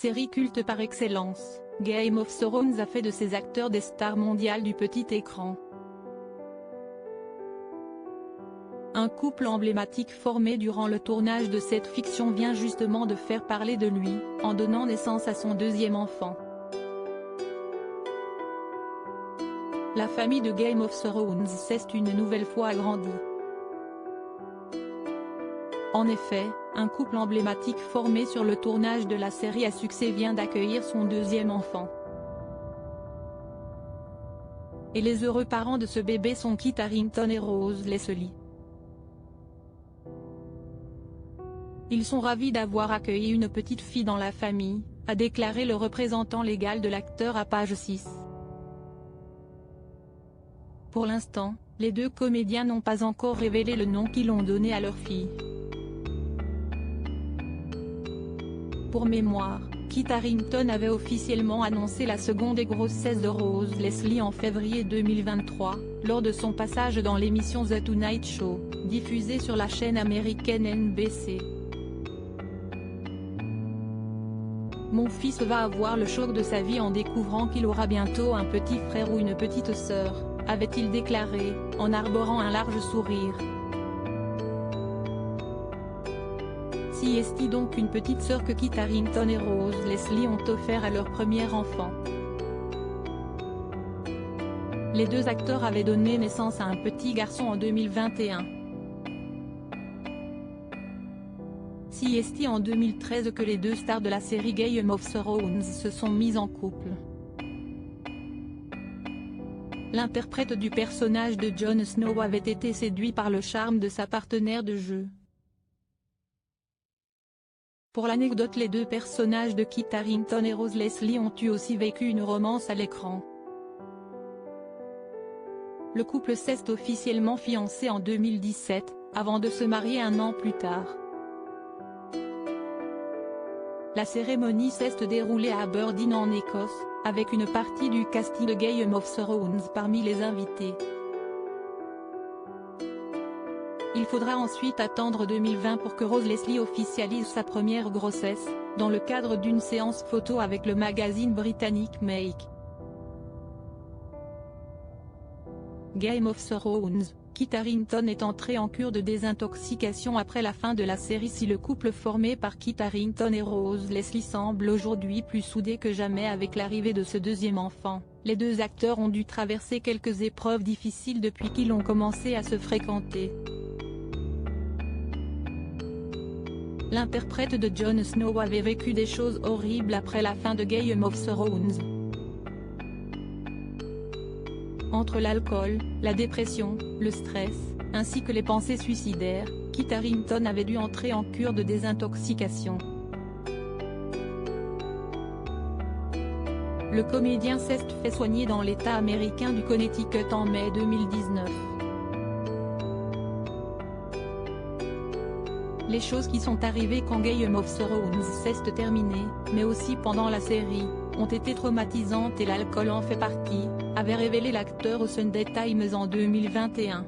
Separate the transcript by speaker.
Speaker 1: Série culte par excellence, Game of Thrones a fait de ses acteurs des stars mondiales du petit écran. Un couple emblématique formé durant le tournage de cette fiction vient justement de faire parler de lui, en donnant naissance à son deuxième enfant. La famille de Game of Thrones s'est une nouvelle fois agrandie. En effet, un couple emblématique formé sur le tournage de la série à succès vient d'accueillir son deuxième enfant. Et les heureux parents de ce bébé sont Kit Harington et Rose Leslie. Ils sont ravis d'avoir accueilli une petite fille dans la famille, a déclaré le représentant légal de l'acteur à page 6. Pour l'instant, les deux comédiens n'ont pas encore révélé le nom qu'ils ont donné à leur fille. Pour mémoire, Kit Harington avait officiellement annoncé la seconde grossesse de Rose Leslie en février 2023, lors de son passage dans l'émission The Tonight Show, diffusée sur la chaîne américaine NBC. Mon fils va avoir le choc de sa vie en découvrant qu'il aura bientôt un petit frère ou une petite sœur, avait-il déclaré, en arborant un large sourire. Si est donc une petite sœur que Kit Harington et Rose Leslie ont offert à leur premier enfant. Les deux acteurs avaient donné naissance à un petit garçon en 2021. Si est en 2013 que les deux stars de la série Game of Thrones se sont mises en couple. L'interprète du personnage de Jon Snow avait été séduit par le charme de sa partenaire de jeu. Pour l'anecdote, les deux personnages de Kit Harington et Rose Leslie ont aussi vécu une romance à l'écran. Le couple s'est officiellement fiancé en 2017, avant de se marier un an plus tard. La cérémonie s'est déroulée à Aberdeen en Écosse, avec une partie du casting de Game of Thrones parmi les invités. Il faudra ensuite attendre 2020 pour que Rose Leslie officialise sa première grossesse, dans le cadre d'une séance photo avec le magazine britannique Make. Game of Thrones, Kit Harington est entré en cure de désintoxication après la fin de la série. Si le couple formé par Kit Harington et Rose Leslie semble aujourd'hui plus soudé que jamais avec l'arrivée de ce deuxième enfant, les deux acteurs ont dû traverser quelques épreuves difficiles depuis qu'ils ont commencé à se fréquenter. L'interprète de Jon Snow avait vécu des choses horribles après la fin de Game of Thrones. Entre l'alcool, la dépression, le stress, ainsi que les pensées suicidaires, Kit Harington avait dû entrer en cure de désintoxication. Le comédien s'est fait soigner dans l'État américain du Connecticut en mai 2019. Les choses qui sont arrivées quand Game of Thrones s'est terminé, mais aussi pendant la série, ont été traumatisantes et l'alcool en fait partie, avait révélé l'acteur au Sunday Times en 2021.